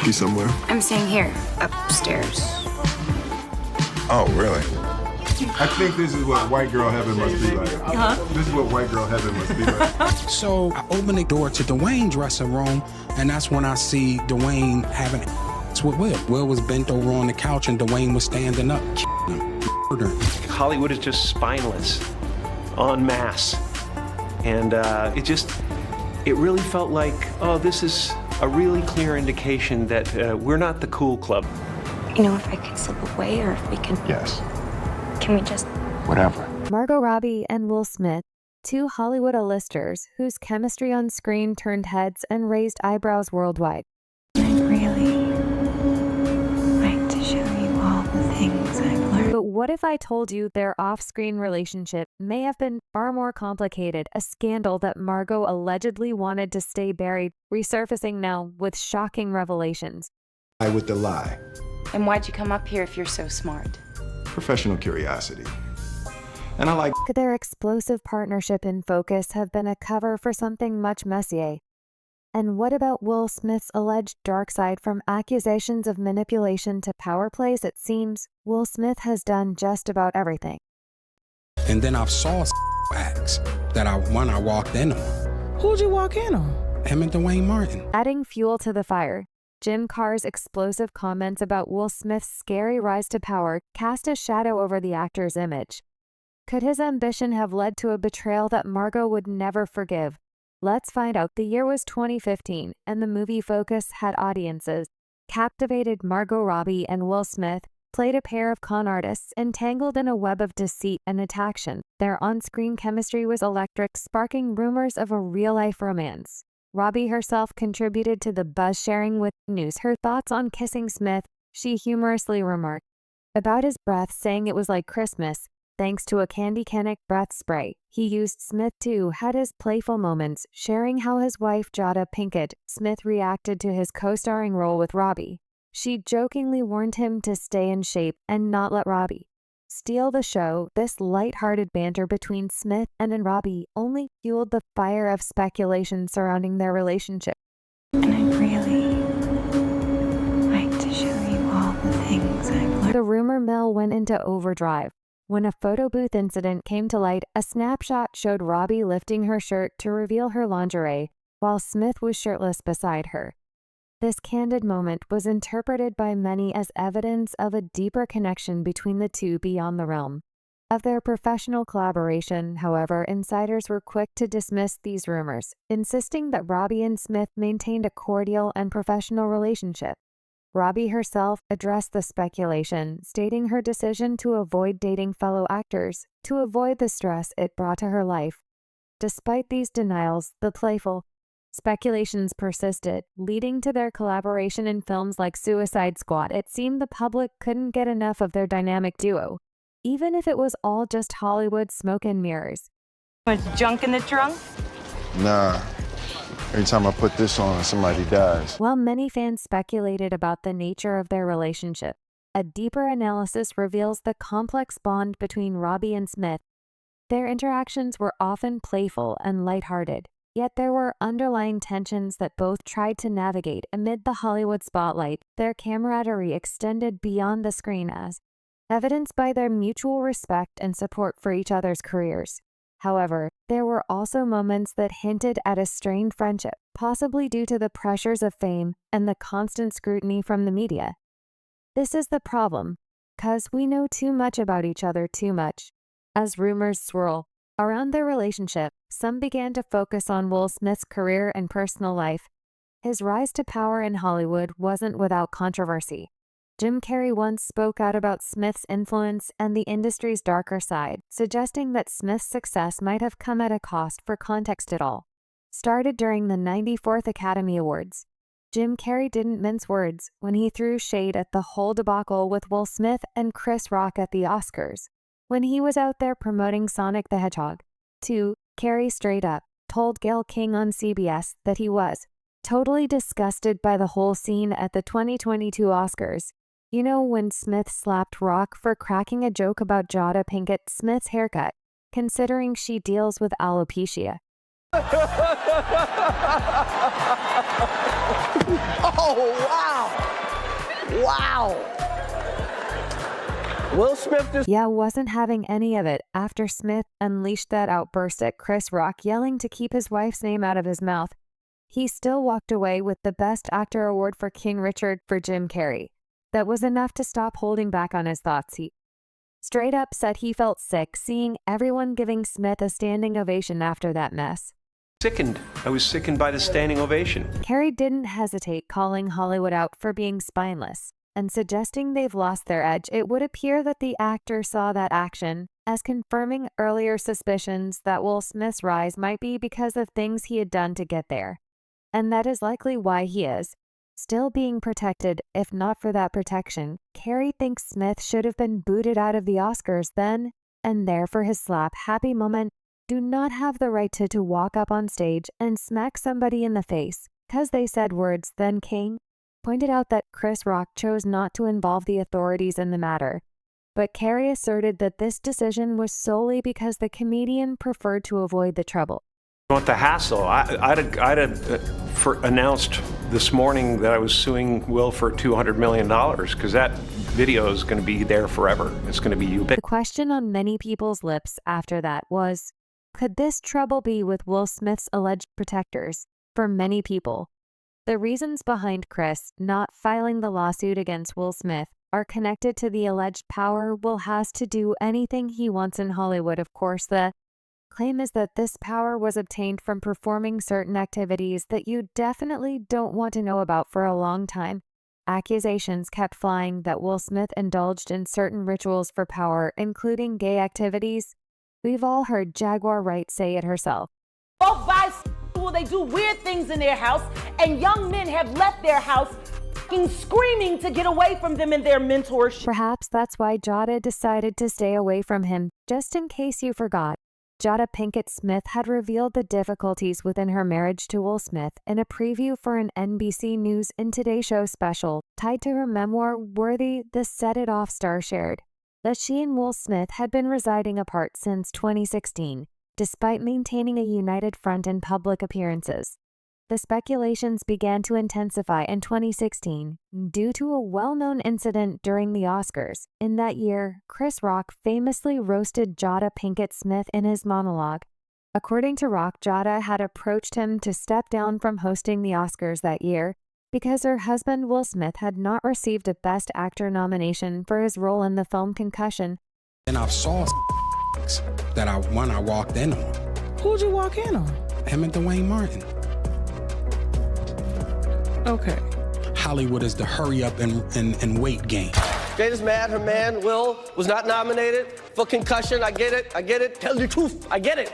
She's somewhere. I'm staying here, upstairs. Oh, really? I think this is what white girl heaven must be like. Huh? This is what white girl heaven must be like. So I open the door to Dwayne's dressing room, and that's when I see Dwayne having sex with Will. Will was bent over on the couch, and Dwayne was standing up, murdering. Hollywood is just spineless, en masse. And it really felt like, oh, this is a really clear indication that we're not the cool club. You know, if I could slip away or if we can... Yes. Can we just... Whatever. Margot Robbie and Will Smith, two Hollywood A-listers whose chemistry on screen turned heads and raised eyebrows worldwide. I'd really like to show you all the things I've learned. But what if I told you their off-screen relationship may have been far more complicated, a scandal that Margot allegedly wanted to stay buried, resurfacing now with shocking revelations? I with the lie. And why'd you come up here if you're so smart? Professional curiosity. And I like... Could their explosive partnership in Focus have been a cover for something much messier? And what about Will Smith's alleged dark side, from accusations of manipulation to power plays? It seems Will Smith has done just about everything. And then I saw acts that I walked in on. Who'd you walk in on? Him and Dwayne Martin. Adding fuel to the fire, Jim Carr's explosive comments about Will Smith's scary rise to power cast a shadow over the actor's image. Could his ambition have led to a betrayal that Margot would never forgive? Let's find out. The year was 2015, and the movie Focus had audiences. Captivated Margot Robbie and Will Smith played a pair of con artists entangled in a web of deceit and attraction. Their on-screen chemistry was electric, sparking rumors of a real-life romance. Robbie herself contributed to the buzz, sharing with news her thoughts on kissing Smith. She humorously remarked about his breath, saying it was like Christmas, thanks to a Candy Canic breath spray he used. Smith too had his playful moments, sharing how his wife Jada Pinkett Smith reacted to his co-starring role with Robbie. She jokingly warned him to stay in shape and not let Robbie steal the show. This light-hearted banter between Smith and Robbie only fueled the fire of speculation surrounding their relationship. And I'd really like to show you all the things I've learned. The rumor mill went into overdrive. When a photo booth incident came to light, a snapshot showed Robbie lifting her shirt to reveal her lingerie, while Smith was shirtless beside her. This candid moment was interpreted by many as evidence of a deeper connection between the two beyond the realm of their professional collaboration. However, insiders were quick to dismiss these rumors, insisting that Robbie and Smith maintained a cordial and professional relationship. Robbie herself addressed the speculation, stating her decision to avoid dating fellow actors to avoid the stress it brought to her life. Despite these denials, the playful speculations persisted, leading to their collaboration in films like Suicide Squad. It seemed the public couldn't get enough of their dynamic duo, even if it was all just Hollywood smoke and mirrors. Was junk in the trunk? Nah. Every time I put this on, somebody dies. While many fans speculated about the nature of their relationship, a deeper analysis reveals the complex bond between Robbie and Smith. Their interactions were often playful and lighthearted, yet there were underlying tensions that both tried to navigate amid the Hollywood spotlight. Their camaraderie extended beyond the screen, as evidenced by their mutual respect and support for each other's careers. However, there were also moments that hinted at a strained friendship, possibly due to the pressures of fame and the constant scrutiny from the media. This is the problem, 'cause we know too much about each other too much. As rumors swirl around their relationship, some began to focus on Will Smith's career and personal life. His rise to power in Hollywood wasn't without controversy. Jim Carrey once spoke out about Smith's influence and the industry's darker side, suggesting that Smith's success might have come at a cost. For context, it all started during the 94th Academy Awards. Jim Carrey didn't mince words when he threw shade at the whole debacle with Will Smith and Chris Rock at the Oscars. When he was out there promoting Sonic the Hedgehog 2, Carrey straight up told Gayle King on CBS that he was totally disgusted by the whole scene at the 2022 Oscars. You know, when Smith slapped Rock for cracking a joke about Jada Pinkett Smith's haircut, considering she deals with alopecia. Oh, wow. Wow. Will Smith just Wasn't having any of it after Smith unleashed that outburst at Chris Rock, yelling to keep his wife's name out of his mouth. He still walked away with the Best Actor award for King Richard for Jim Carrey. That was enough to stop holding back on his thoughts. He straight up said he felt sick seeing everyone giving Smith a standing ovation after that mess. Sickened. I was sickened by the standing ovation. Carrey didn't hesitate calling Hollywood out for being spineless and suggesting they've lost their edge. It would appear that the actor saw that action as confirming earlier suspicions that Will Smith's rise might be because of things he had done to get there. And that is likely why he is still being protected. If not for that protection, Carrey thinks Smith should have been booted out of the Oscars then and there for his slap-happy moment. Do not have the right to walk up on stage and smack somebody in the face because they said words. Then King pointed out that Chris Rock chose not to involve the authorities in the matter, but Carrey asserted that this decision was solely because the comedian preferred to avoid the trouble. I want the hassle. I'd have announced this morning that I was suing Will for $200 million because that video is going to be there forever. It's going to be ubiquitous. The question on many people's lips after that was, could this trouble be with Will Smith's alleged protectors? For many people, the reasons behind Chris not filing the lawsuit against Will Smith are connected to the alleged power Will has to do anything he wants in Hollywood. Of course, the claim is that this power was obtained from performing certain activities that you definitely don't want to know about for a long time. Accusations kept flying that Will Smith indulged in certain rituals for power, including gay activities. We've all heard Jaguar Wright say it herself. Both bisexual, they do weird things in their house, and young men have left their house screaming to get away from them and their mentorship. Perhaps that's why Jada decided to stay away from him. Just in case you forgot, Jada Pinkett Smith had revealed the difficulties within her marriage to Will Smith in a preview for an NBC News in Today Show special tied to her memoir Worthy. The Set It Off star shared that she and Will Smith had been residing apart since 2016, despite maintaining a united front in public appearances. The speculations began to intensify in 2016 due to a well-known incident during the Oscars. In that year, Chris Rock famously roasted Jada Pinkett Smith in his monologue. According to Rock, Jada had approached him to step down from hosting the Oscars that year because her husband Will Smith had not received a Best Actor nomination for his role in the film Concussion. And I saw that I walked in on. Who'd you walk in on? Him and Dwayne Martin. Okay. Hollywood is the hurry up and wait game. Jada's mad her man, Will, was not nominated for Concussion. I get it. Tell the truth. I get it.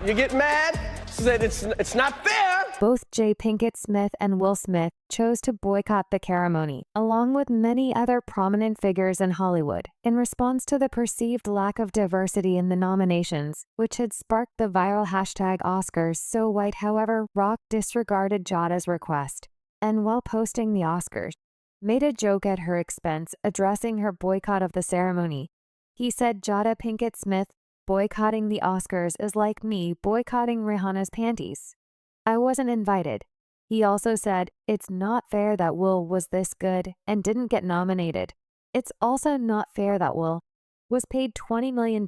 You get mad? She said it's not fair. Both J. Pinkett Smith and Will Smith chose to boycott the ceremony, along with many other prominent figures in Hollywood, in response to the perceived lack of diversity in the nominations, which had sparked the viral hashtag #OscarsSoWhite. However, Rock disregarded Jada's request, and while posting the Oscars, made a joke at her expense addressing her boycott of the ceremony. He said Jada Pinkett Smith boycotting the Oscars is like me boycotting Rihanna's panties. I wasn't invited. He also said, it's not fair that Will was this good and didn't get nominated. It's also not fair that Will was paid $20 million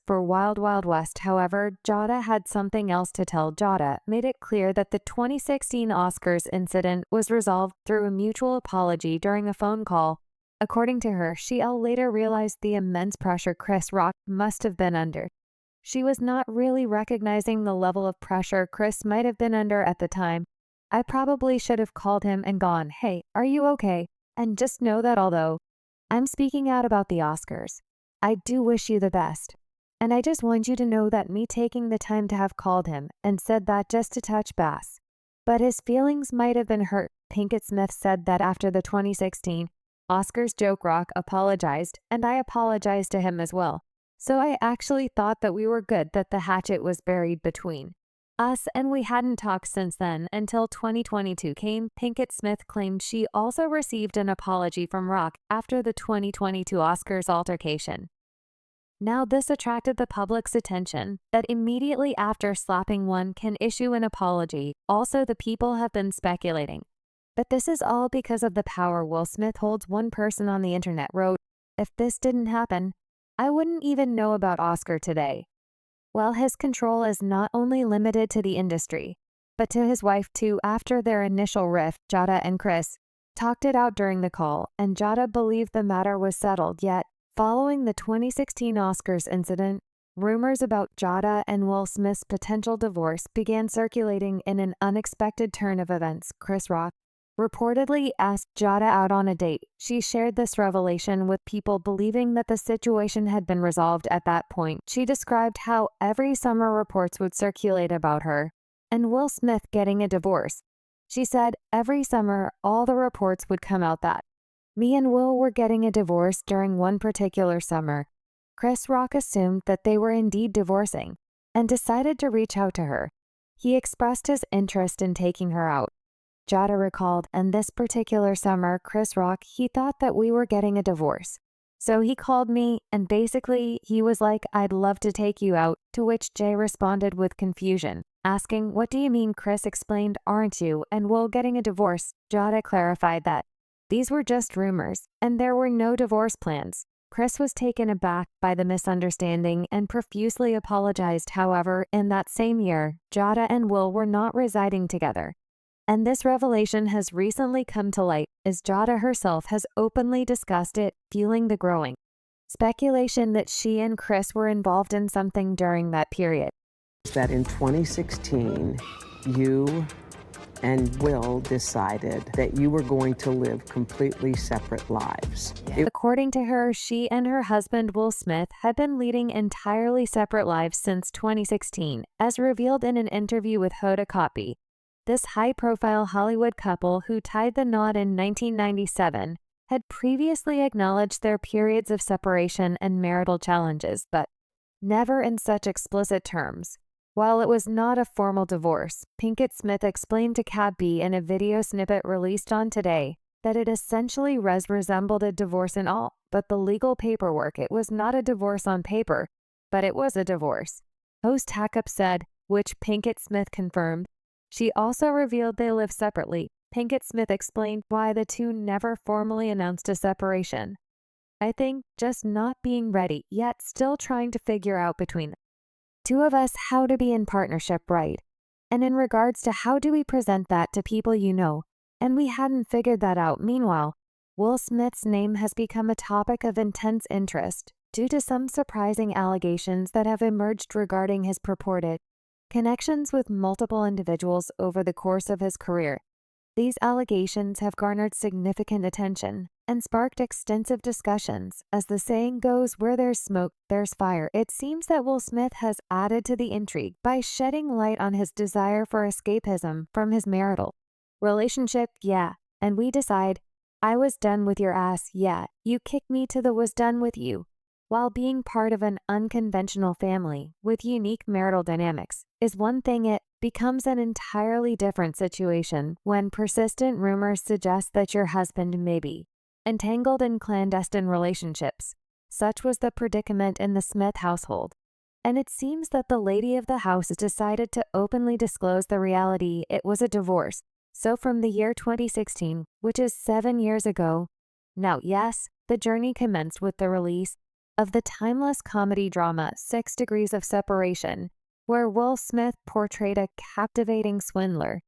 for Wild Wild West. However, Jada had something else to tell. Jada made it clear that the 2016 Oscars incident was resolved through a mutual apology during a phone call. According to her, she later realized the immense pressure Chris Rock must have been under. She was not really recognizing the level of pressure Chris might have been under at the time. I probably should have called him and gone, hey, are you okay? And just know that although I'm speaking out about the Oscars, I do wish you the best. And I just want you to know that me taking the time to have called him and said that just to touch base. But his feelings might have been hurt. Pinkett Smith said that after the 2016 Oscars joke, Rock apologized, and I apologized to him as well. So I actually thought that we were good, that the hatchet was buried between us, and we hadn't talked since then until 2022 came. Pinkett Smith claimed she also received an apology from Rock after the 2022 Oscars altercation. Now this attracted the public's attention that immediately after slapping one can issue an apology. Also, the people have been speculating. But this is all because of the power Will Smith holds. One person on the internet wrote, "If this didn't happen, I wouldn't even know about Oscar today." Well, his control is not only limited to the industry, but to his wife too. After their initial rift, Jada and Chris talked it out during the call, and Jada believed the matter was settled. Yet, following the 2016 Oscars incident, rumors about Jada and Will Smith's potential divorce began circulating. In an unexpected turn of events, Chris Rock reportedly asked Jada out on a date. She shared this revelation with people, believing that the situation had been resolved at that point. She described how every summer reports would circulate about her and Will Smith getting a divorce. She said, "Every summer, all the reports would come out that me and Will were getting a divorce during one particular summer." Chris Rock assumed that they were indeed divorcing and decided to reach out to her. He expressed his interest in taking her out. Jada recalled, "And this particular summer, Chris Rock, he thought that we were getting a divorce. So he called me and basically he was like, 'I'd love to take you out,' to which Jay responded with confusion, asking, 'What do you mean?' Chris explained, 'Aren't you and Will getting a divorce?' Jada clarified that these were just rumors and there were no divorce plans. Chris was taken aback by the misunderstanding and profusely apologized. However, in that same year, Jada and Will were not residing together. And this revelation has recently come to light as Jada herself has openly discussed it, fueling the growing speculation that she and Chris were involved in something during that period. That in 2016, you and Will decided that you were going to live completely separate lives. According to her, she and her husband Will Smith had been leading entirely separate lives since 2016, as revealed in an interview with Hoda Kotb. This high-profile Hollywood couple, who tied the knot in 1997, had previously acknowledged their periods of separation and marital challenges, but never in such explicit terms. While it was not a formal divorce, Pinkett Smith explained to Kotb in a video snippet released on Today that it essentially resembled a divorce in all but the legal paperwork. It was not a divorce on paper, but it was a divorce. Host Hackett said, which Pinkett Smith confirmed. She also revealed they live separately. Pinkett Smith explained why the two never formally announced a separation. "I think just not being ready, yet still trying to figure out between the two of us how to be in partnership, right? And in regards to how do we present that to people you know, and we hadn't figured that out." Meanwhile, Will Smith's name has become a topic of intense interest due to some surprising allegations that have emerged regarding his purported connections with multiple individuals over the course of his career. These allegations have garnered significant attention and sparked extensive discussions. As the saying goes, where there's smoke, there's fire. It seems that Will Smith has added to the intrigue by shedding light on his desire for escapism from his marital relationship. "Yeah, and we decide, I was done with your ass, yeah, you kicked me to the was done with you." While being part of an unconventional family with unique marital dynamics is one thing, it becomes an entirely different situation when persistent rumors suggest that your husband may be entangled in clandestine relationships. Such was the predicament in the Smith household, and it seems that the lady of the house decided to openly disclose the reality. It was a divorce. So from the year 2016, which is 7 years ago now, yes, the journey commenced with the release of the timeless comedy drama 6 Degrees of Separation, where Will Smith portrayed a captivating swindler.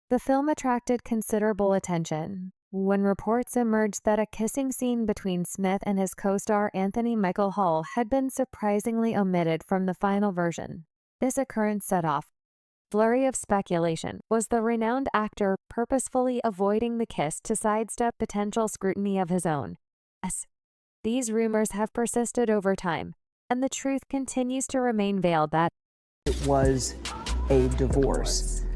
The film attracted considerable attention when reports emerged that a kissing scene between Smith and his co-star Anthony Michael Hall had been surprisingly omitted from the final version. This occurrence set off a flurry of speculation. Was the renowned actor purposefully avoiding the kiss to sidestep potential scrutiny of his own? Yes. These rumors have persisted over time, and the truth continues to remain veiled that it was a divorce.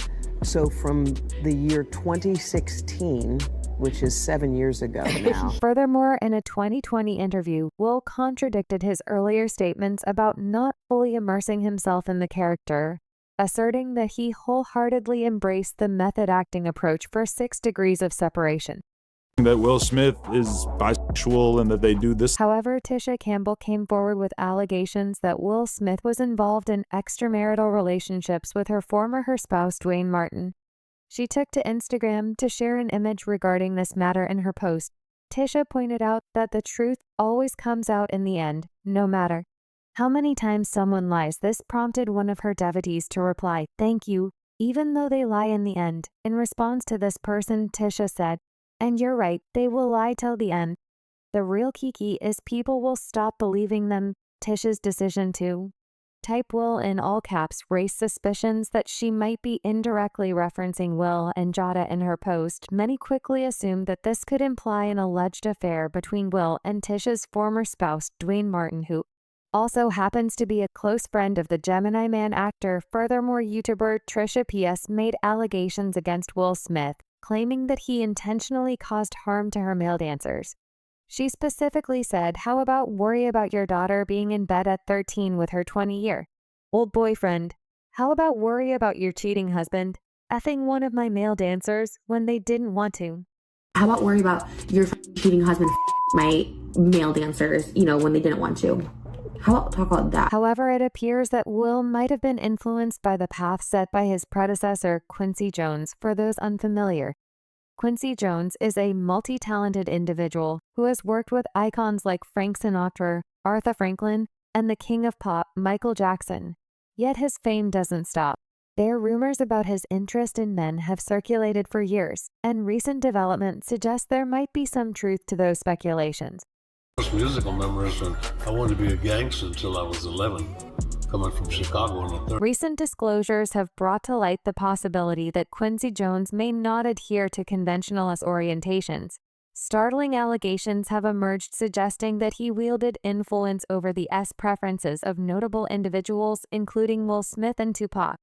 So from the year 2016, which is 7 years ago now. Furthermore, in a 2020 interview, Will contradicted his earlier statements about not fully immersing himself in the character, asserting that he wholeheartedly embraced the method acting approach for 6 Degrees of Separation. that Will Smith is bisexual and that they do this. However, Tisha Campbell came forward with allegations that Will Smith was involved in extramarital relationships with her spouse, Dwayne Martin. She took to Instagram to share an image regarding this matter in her post. Tisha pointed out that the truth always comes out in the end, no matter how many times someone lies. This prompted one of her devotees to reply, "Thank you, even though they lie in the end." In response to this person, Tisha said, "And you're right, they will lie till the end. The real kiki is people will stop believing them." Tisha's decision to type Will in all caps raised suspicions that she might be indirectly referencing Will and Jada in her post. Many quickly assumed that this could imply an alleged affair between Will and Tisha's former spouse, Dwayne Martin, who also happens to be a close friend of the Gemini Man actor. Furthermore, YouTuber Trisha P.S. made allegations against Will Smith, claiming that he intentionally caused harm to her male dancers. She specifically said, "How about worry about your daughter being in bed at 13 with her 20-year-old boyfriend? How about worry about your cheating husband effing one of my male dancers when they didn't want to? How about worry about your cheating husband my male dancers, when they didn't want to? How about talk about that?" However, it appears that Will might have been influenced by the path set by his predecessor, Quincy Jones. For those unfamiliar, Quincy Jones is a multi-talented individual who has worked with icons like Frank Sinatra, Aretha Franklin, and the king of pop, Michael Jackson. Yet his fame doesn't stop. There, rumors about his interest in men have circulated for years, and recent developments suggest there might be some truth to those speculations. Musical memories, and I wanted to be a gangster until I was 11, coming from Chicago in the 30s. Recent disclosures have brought to light the possibility that Quincy Jones may not adhere to conventionalist orientations. Startling allegations have emerged suggesting that he wielded influence over the preferences of notable individuals, including Will Smith and Tupac.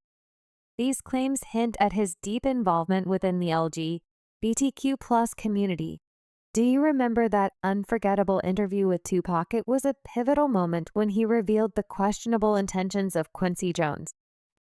These claims hint at his deep involvement within the LGBTQ+ community. Do you remember that unforgettable interview with Tupac? It was a pivotal moment when he revealed the questionable intentions of Quincy Jones.